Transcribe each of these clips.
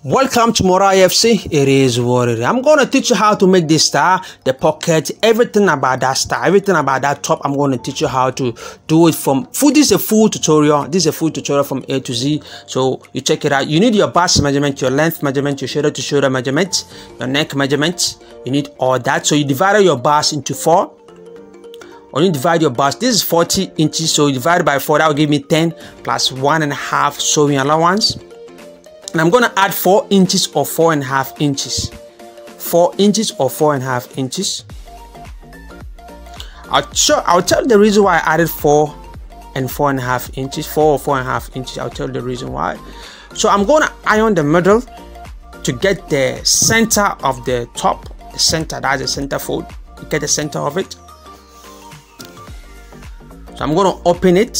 Welcome to Mora FC. It is what it is. I'm going to teach you how to make this style, the pocket, everything about that style, everything about that top. I'm going to teach you how to do it from full. This is a full tutorial. This is a full tutorial from A to Z. So you check it out. You need your bust measurement, your length measurement, your shoulder to shoulder measurement, your neck measurement. You need all that. So you divide your bust into 4. When you divide your bust, this is 40 inches. So you divide by 4. That will give me 10 plus 1.5 sewing allowance. And I'm going to add 4 inches or 4.5 inches. 4 inches or 4.5 inches. I'll tell you the reason why I added 4 and 4.5 inches. 4 or 4.5 inches. I'll tell you the reason why. So I'm going to iron the middle to get the center of the top. The center, that's the center fold. You get the center of it. So I'm going to open it.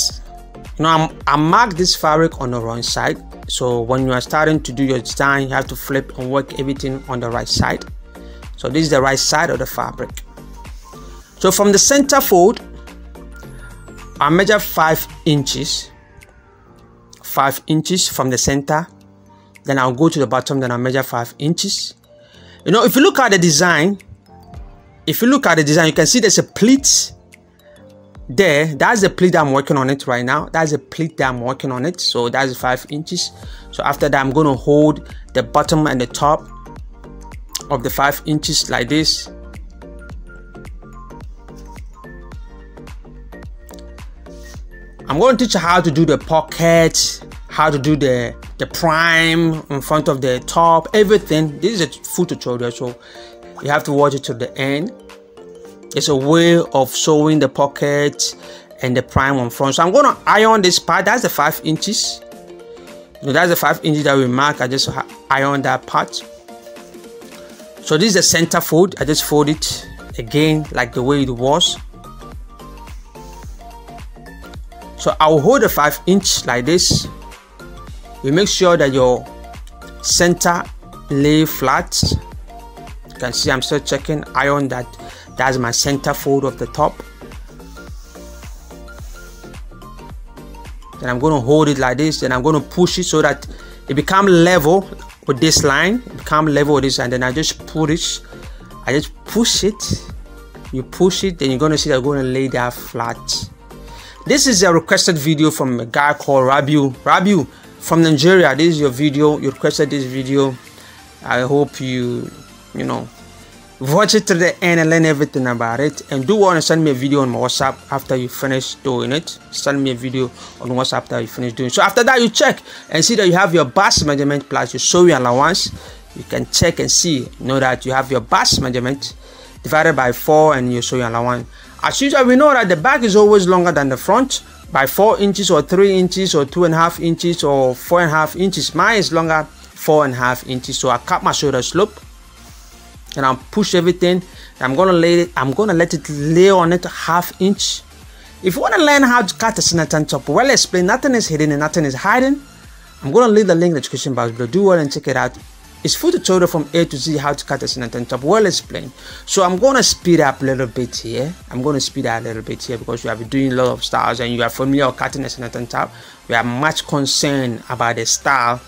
You know, I mark this fabric on the wrong side. So when you are starting to do your design, you have to flip and work everything on the right side. So this is the right side of the fabric. So from the center fold, I measure 5 inches. 5 inches from the center. Then I'll go to the bottom, then I'll measure 5 inches. You know, if you look at the design, you can see there's a pleat there. That's the pleat that I'm working on it right now. That's the pleat that I'm working on it. So that's 5 inches. So after that, I'm going to hold the bottom and the top of the 5 inches like this. I'm going to teach you how to do the pocket, how to do the prime in front of the top, everything. This is a full tutorial, so you have to watch it to the end. It's a way of sewing the pocket and the prime on front. So I'm going to iron this part. That's the 5 inches. So that's the 5 inches that we mark. I just iron that part. So this is the center fold. I just fold it again like the way it was. So I will hold the 5 inch like this. You make sure that your center lay flat. You can see I'm still checking. Iron that. That's my center fold of the top. Then I'm going to hold it like this. Then I'm going to push it so that it becomes level with this line. Then I just push it. I just push it. You push it. Then you're going to see that I'm going to lay that flat. This is a requested video from a guy called Rabiu. Rabiu from Nigeria. This is your video. You requested this video. I hope you know, watch it to the end and learn everything about it. And do want to send me a video on my WhatsApp after you finish doing it. Send me a video on WhatsApp after you finish doing it. So after that, you check and see that you have your bust measurement plus your sewing allowance. You can check and see, know that you have your bust measurement divided by 4 and your sewing allowance. As usual, we know that the back is always longer than the front by 4 inches or 3 inches or 2.5 inches or 4.5 inches. Mine is longer, 4.5 inches. So I cut my shoulder slope. And I'll push everything. I'm gonna let it lay on it 1/2 inch. If you want to learn how to cut a center top, well explained, nothing is hidden and nothing is hiding. I'm gonna leave the link in the description box below. Do well and check it out. It's full tutorial from A to Z how to cut a center top, well explained. So I'm gonna speed up a little bit here. Because we have been doing a lot of styles and you are familiar with cutting a center top. We are much concerned about the style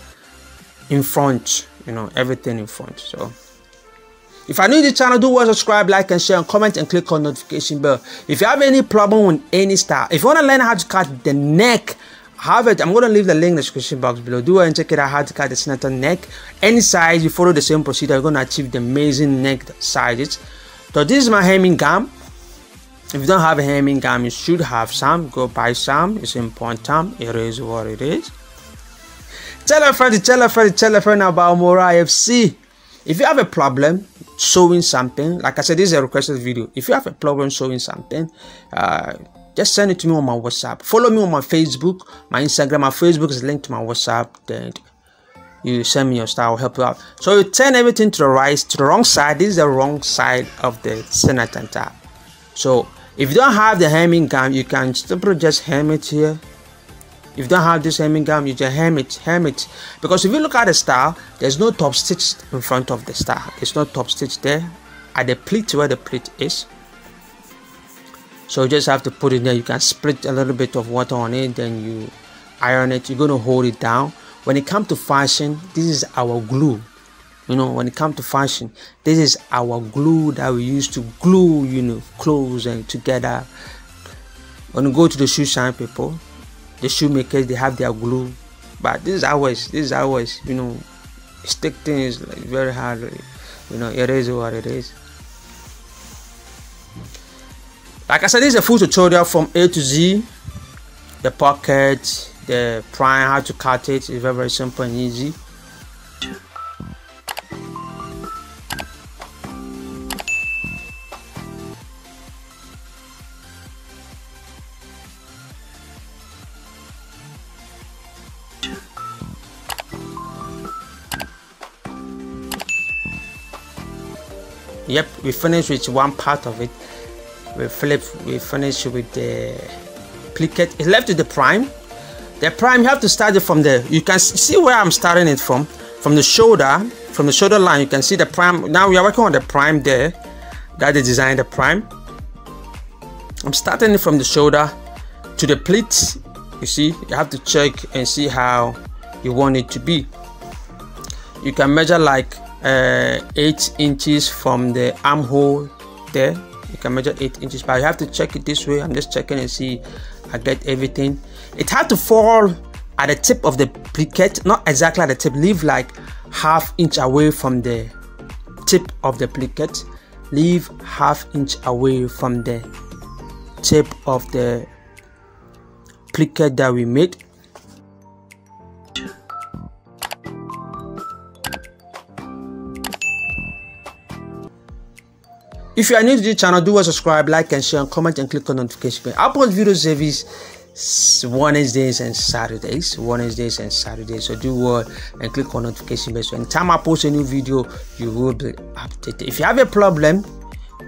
in front, you know, everything in front. So if you're new to the channel, do well, subscribe, like, and share, and comment, and click on notification bell. If you have any problem with any style, if you want to learn how to cut the neck, I'm going to leave the link in the description box below. Do well and check it out how to cut the center neck. Any size, you follow the same procedure, you're going to achieve the amazing neck sizes. So this is my hemming gum. If you don't have a hemming gum, you should have some. Go buy some. It's important. It is what it is. Tell a friend about Mora FC. If you have a problem sewing something, like I said, this is a requested video. If you have a problem sewing something, just send it to me on my WhatsApp. Follow me on my Facebook, my Instagram. My Facebook is linked to my WhatsApp. Then you send me your style, I'll help you out. So you turn everything to the wrong side. This is the wrong side of the center top. So if you don't have the hemming gum, you can simply just hem it here. If you don't have this hemming gum, you just hem it. Because if you look at the style, there's no top stitch in front of the style. There's no top stitch there at the pleat where the pleat is. So you just have to put it there. You can split a little bit of water on it, then you iron it. You're going to hold it down. when it comes to fashion, this is our glue. You know, when it comes to fashion, this is our glue that we use to glue, you know, clothes and together. When you go to the shoe shine people, the shoemakers, they have their glue, but this is ours, you know, stick things like very hard, you know, it is what it is. Like I said, this is a full tutorial from A to Z. The pocket, the prime, how to cut it is very simple and easy. Yep, we finished with one part of it. We finished with the placket. It's left with the prime. The prime, you have to start it from there. You can see where I'm starting it from the shoulder, line. You can see the prime. Now we are working on the prime there. That is design the prime. I'm starting it from the shoulder to the pleats. You see, you have to check and see how you want it to be. You can measure like 8 inches from the armhole there. You can measure 8 inches, but you have to check it this way. I'm just checking and see I get everything. It had to fall at the tip of the placket, not exactly at the tip. Leave like ½ inch away from the tip of the placket. Leave ½ inch away from the tip of the placket that we made. If you are new to this channel, do subscribe, like and share, and comment and click on notification bell. I upload video service Wednesdays and Saturdays. So do what and click on notification bell. So anytime I post a new video, you will be updated. If you have a problem,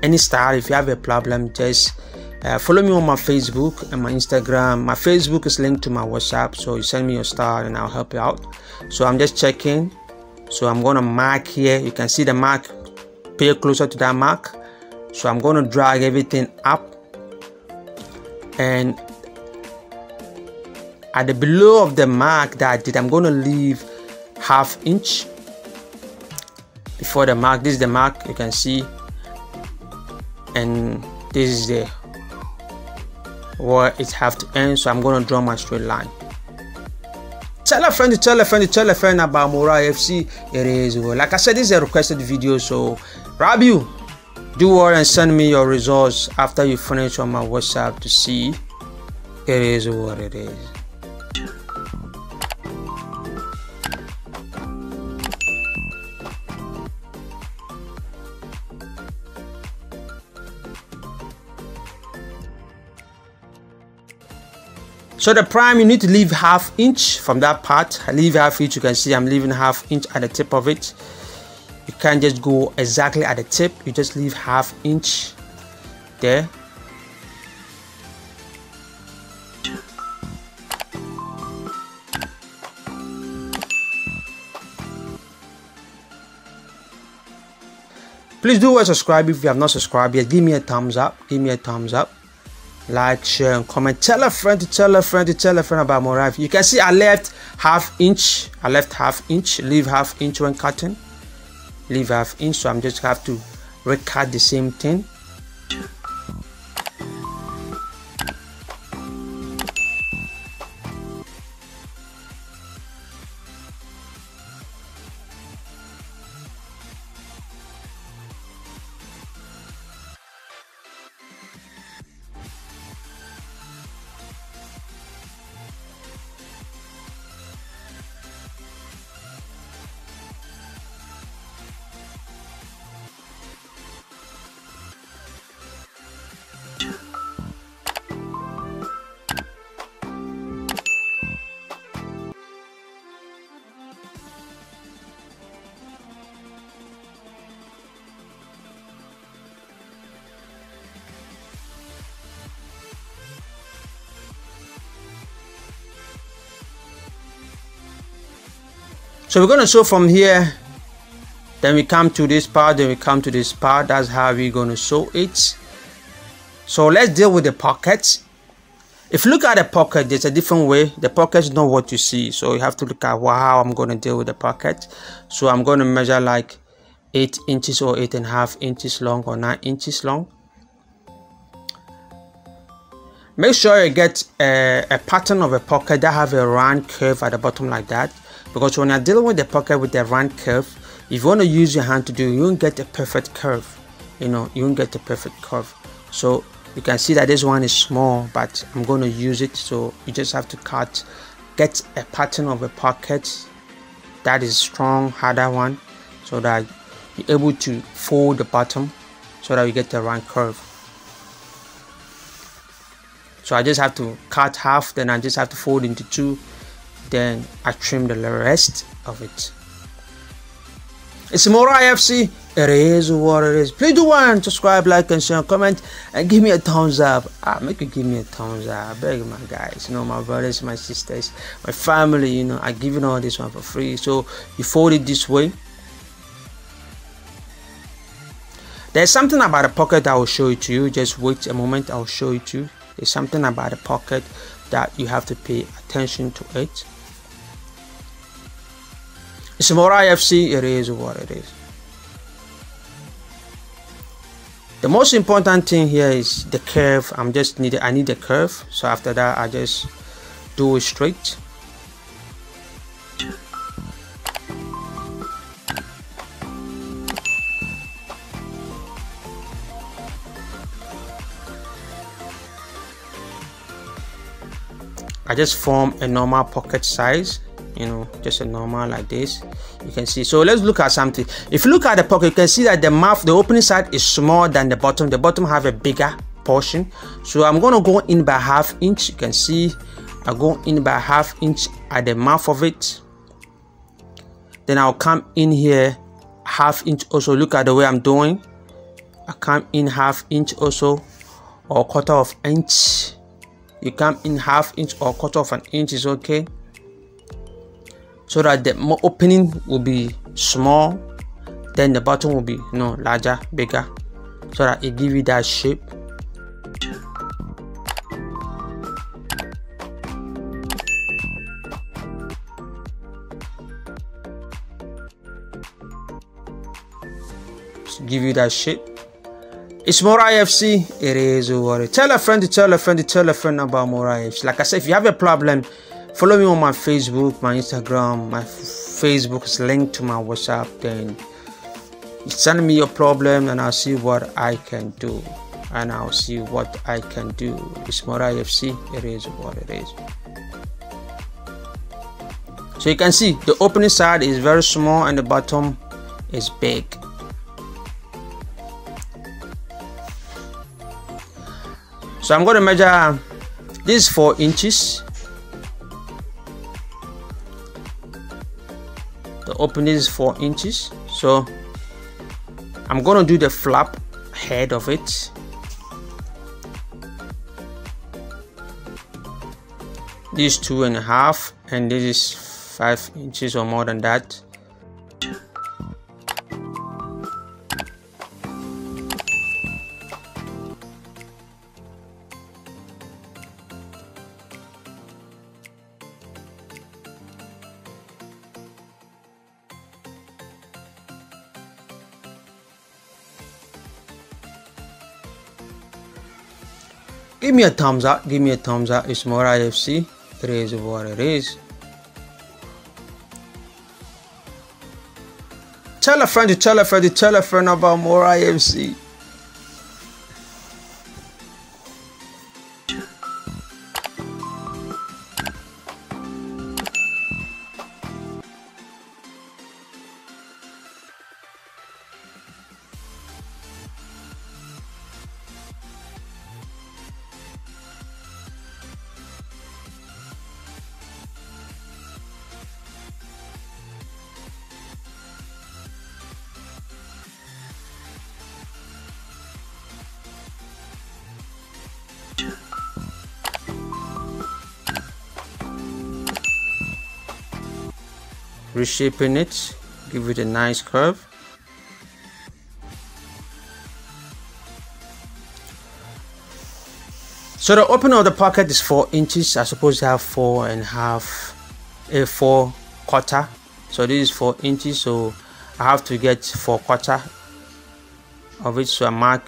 any style, if you have a problem, just follow me on my Facebook and my Instagram. My Facebook is linked to my WhatsApp, so you send me your style and I'll help you out. So I'm just checking. So I'm gonna mark here. You can see the mark. Pay closer to that mark. So I'm going to drag everything up, and at the below of the mark that I did, I'm going to leave ½ inch before the mark. This is the mark, you can see, and this is the where it have to end. So I'm going to draw my straight line. Tell a friend about Mora FC. It is like I said, this is a requested video, so Rabiu, do what and send me your results after you finish on my WhatsApp to see it is what it is. So the prime, you need to leave ½ inch from that part. I leave ½ inch. You can see I'm leaving ½ inch at the tip of it. You can't just go exactly at the tip, you just leave ½ inch there. Please do subscribe if you have not subscribed yet. Give me a thumbs up, like, share and comment. Tell a friend about Morav. You can see I left ½ inch, leave ½ inch when cutting. Leave ½ inch, so I'm just have to recut the same thing. So we're going to sew from here, then we come to this part, That's how we're going to sew it. So let's deal with the pockets. If you look at the pocket, there's a different way. The pocket is not what you see, so you have to look at how I'm going to deal with the pocket. So I'm going to measure like 8 inches or 8.5 inches long or 9 inches long. Make sure you get a pattern of a pocket that have a round curve at the bottom like that, because when you're dealing with the pocket with the round curve, if you want to use your hand to do, you won't get a perfect curve. You won't get a perfect curve. So you can see that this one is small, but I'm going to use it. So you just have to get a pattern of a pocket that is strong, harder one, so that you're able to fold the bottom so that you get the round curve. So I just have to cut half, then I just have to fold into 2, then I trim the rest of it. It's more IFC. It is what it is. Please do one, subscribe, like, and share, comment, and give me a thumbs up. Make you give me a thumbs up. I beg my guys, my brothers, my sisters, my family. I give you all this one for free. So you fold it this way. There's something about the pocket I will show it to you. Just wait a moment. I'll show it to you. There's something about the pocket that you have to pay attention to it. It's more IFC. It is what it is. The most important thing here is the curve. I need the curve. So after that, I just do it straight. I just form a normal pocket size, just a normal like this. You can see. So let's look at something. If you look at the pocket, you can see that the opening side is smaller than the bottom. The bottom have a bigger portion. So I'm going to go in by ½ inch. You can see I go in by ½ inch at the mouth of it. Then I'll come in here ½ inch also. Look at the way I'm doing. I come in ½ inch also, or ¼ inch. You come in ½ inch or ¼ inch is okay, so that the opening will be small, then the bottom will be larger, bigger, so that it gives you that shape. Give you that shape. It's more IFC. It is what it. Tell a friend to tell a friend to tell a friend about more IFC. Like I said, if you have a problem, follow me on my Facebook, my Instagram. My Facebook is linked to my WhatsApp. Then you send me your problem, and I'll see what I can do. It's more IFC. It is what it is. So you can see the opening side is very small and the bottom is big. So I'm going to measure this 4 inches. The opening is 4 inches. So I'm going to do the flap head of it. This is 2.5, and this is 5 inches or more than that. Give me a thumbs up. Give me a thumbs up. It's more IFC. It is what it is. Tell a friend to tell a friend to tell a friend about more IFC. Reshaping it, give it a nice curve. So the opening of the pocket is 4 inches. I suppose to have 4.25 so this is 4 inches, so I have to get 4/4 of it, so I mark.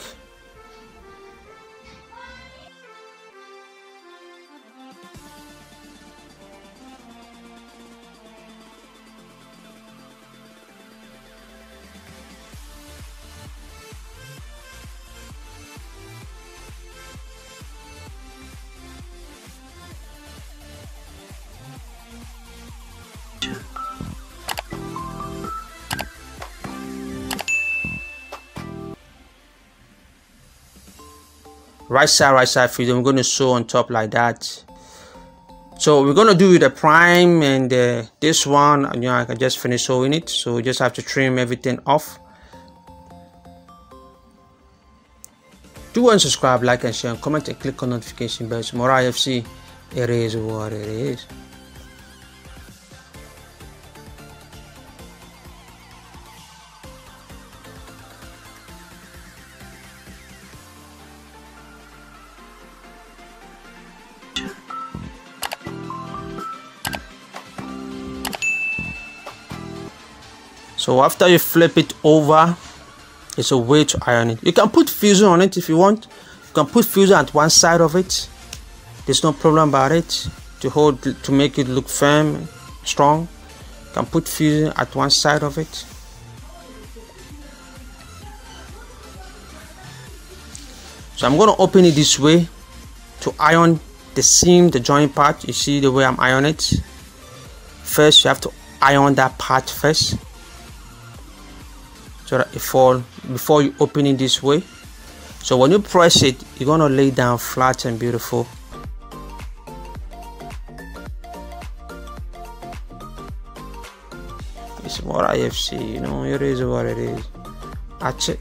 Right side freedom. We're going to sew on top like that. So we're going to do with the prime, and this one, you know, I can just finish sewing it, so we just have to trim everything off. Do and subscribe, like and share, and comment, and click on notification bell. More IFC, it is what it is. So after you flip it over, it's a way to iron it. You can put fusion on it if you want. You can put fusion at one side of it. There's no problem about it. To make it look firm, strong. You can put fusion at one side of it. So I'm going to open it this way to iron the seam, the joint part. You see the way I'm ironing it. First, you have to iron that part first, so that it fall before you open it this way. So when you press it, you're gonna lay down flat and beautiful. It's more IFC, you know, it is what it is. That's it.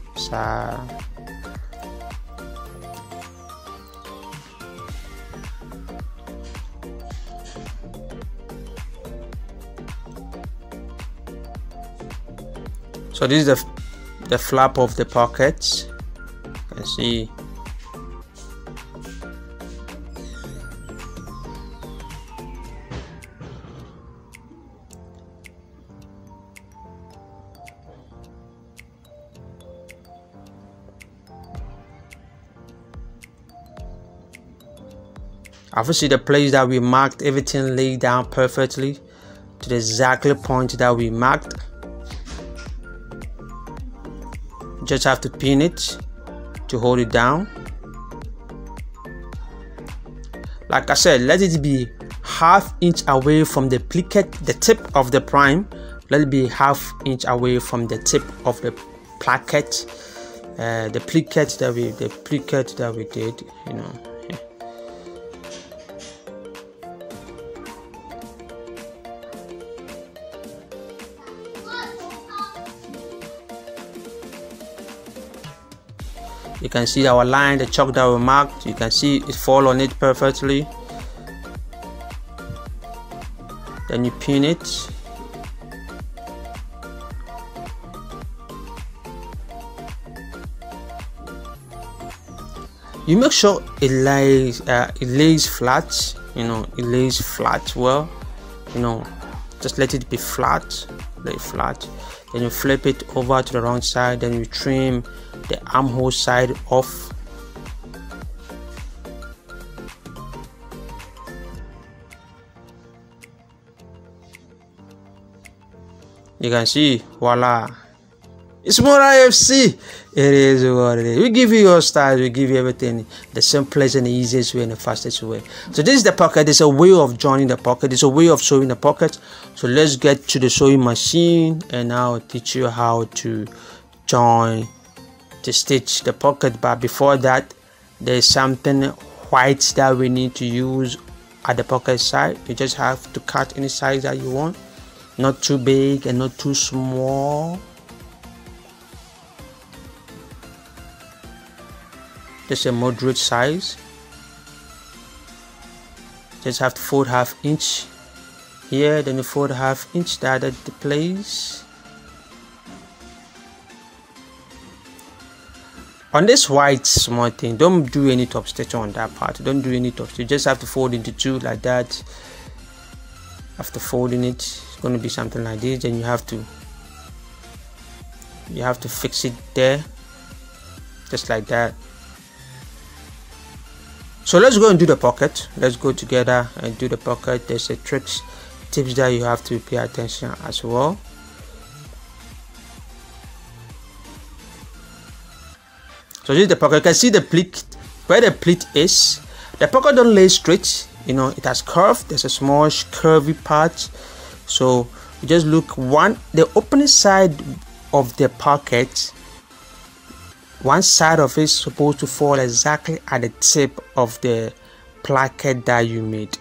So this is the flap of the pockets. You can see. Obviously, the place that we marked, everything laid down perfectly to the exactly point that we marked. Just have to pin it to hold it down. Like I said, let it be ½ inch away from the placket, the tip of the prime. Let it be ½ inch away from the tip of the placket, the placket that we did, you know. You can see our line, the chalk that we marked. You can see it fall on it perfectly. Then you pin it. You make sure it lays flat. You know, it lays flat well. You know, just let it be flat, lay flat. Then you flip it over to the wrong side. Then you trim the armhole side off. You can see, voila, it's more IFC. It is what it is. We give you your style, we give you everything, the simplest and the easiest way and the fastest way. So this is the pocket. It's a way of joining the pocket. It's a way of sewing the pocket. So let's get to the sewing machine, and I'll teach you how to join, to stitch the pocket. But before that, there's something white that we need to use at the pocket side. You just have to cut any size that you want, not too big and not too small. Just a moderate size. Just have to fold ½ inch here, then you fold ½ inch that at the place. On this white small thing, don't do any top stitch on that part. Don't do any top stitch. You just have to fold into two like that. After folding it, it's going to be something like this. Then you have to fix it there, just like that. So let's go and do the pocket. Let's go together and do the pocket. There's a tips that you have to pay attention as well. So this is the pocket. You can see the pleat, where the pleat is. The pocket don't lay straight, you know, it has curve. There's a small curvy part. So you just look the opening side of the pocket, one side of it is supposed to fall exactly at the tip of the placket that you made.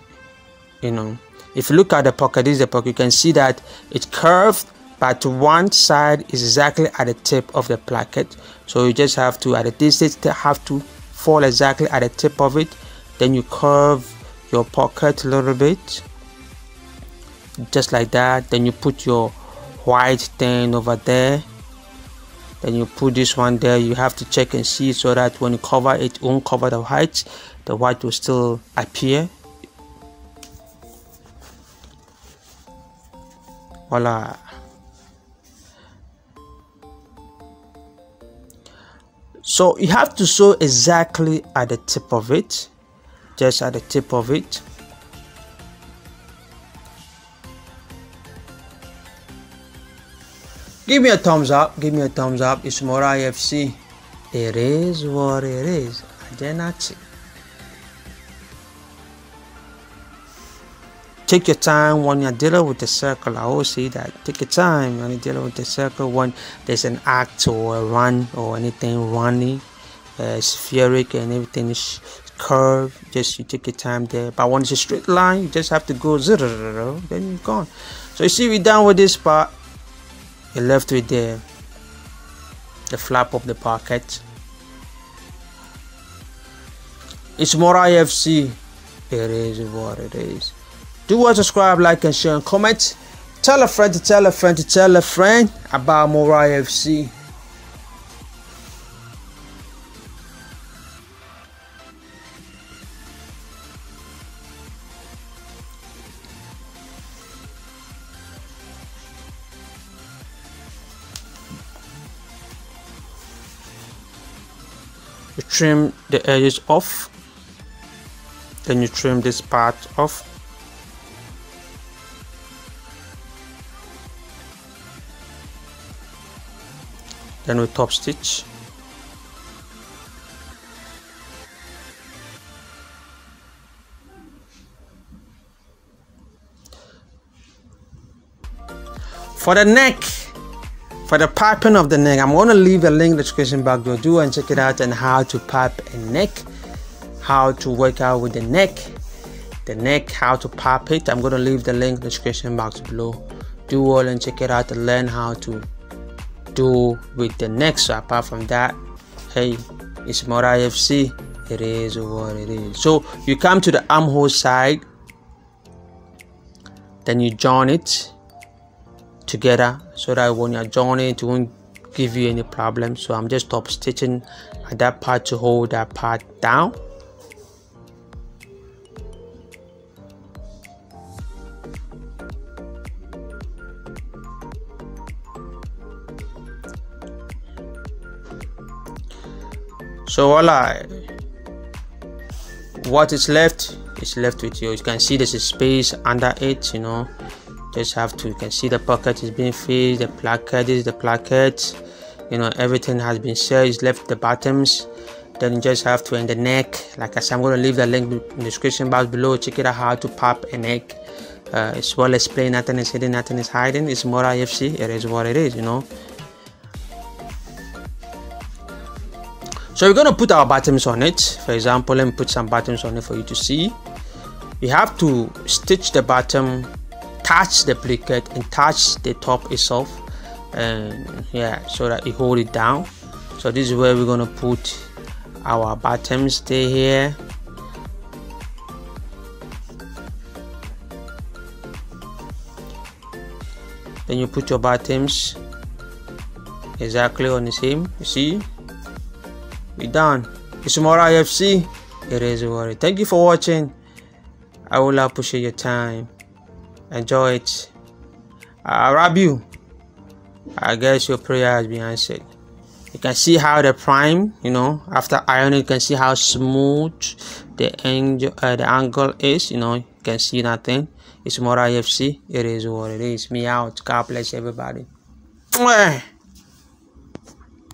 You know, if you look at the pocket, this is the pocket, you can see that it's curved, but one side is exactly at the tip of the placket. So you just have to, at the distance, have to fall exactly at the tip of it. Then you curve your pocket a little bit, just like that. Then you put your white thing over there. Then you put this one there. You have to check and see so that when you cover it, it won't cover the white will still appear. Voila. So you have to sew exactly at the tip of it, just at the tip of it. Give me a thumbs up, give me a thumbs up. It's Mora FC. It is what it is. Take your time when you're dealing with the circle. I always say that. Take your time when you're dealing with the circle. When there's an act or a run or anything running, spheric and everything is curved, just you take your time there. But when it's a straight line, you just have to go zero, then you're gone. So you see, we're done with this part. You're left with the flap of the pocket. It's Mora FC. It is what it is. Do what, subscribe, like, and share, and comment. Tell a friend to tell a friend to tell a friend about Mora FC. You trim the edges off, then you trim this part off. Then we top stitch. For the neck, for the piping of the neck, I'm going to leave a link in the description box below. Do and check it out, and how to pipe a neck, how to work out with the neck, how to pipe it. I'm going to leave the link in the description box below. Do all and check it out and learn how to do with the neck. So apart from that, hey, it's Mora FC. It is what it is. So you come to the armhole side, then you join it together so that when you're joining it, it won't give you any problem. So I'm just top stitching at that part to hold that part down. So voila, what is left with you. You can see there's a space under it, you know. Just have to, you can see the pocket is being filled, the placket is the placket, you know, everything has been set. It's left the bottoms. Then you just have to, in the neck, like I said, I'm going to leave the link in the description box below. Check it out how to pop a neck. It's well explained. Nothing is hidden, nothing is hiding. It's Mora FC. It is what it is, you know. So we're going to put our bottoms on it. For example, let me put some bottoms on it for you to see. You have to stitch the bottom, touch the placket, and touch the top itself, and yeah, so that you hold it down. So this is where we're going to put our bottoms. Stay here. Then you put your bottoms exactly on the same, you see. We done. It's more IFC. It is what it. Thank you for watching. I will appreciate your time. Enjoy it. Rabiu, I guess your prayer has been answered. You can see how the prime, after ironing, you can see how smooth the angle is. You can see nothing. It's more IFC. It is what it is. Me out. God bless everybody.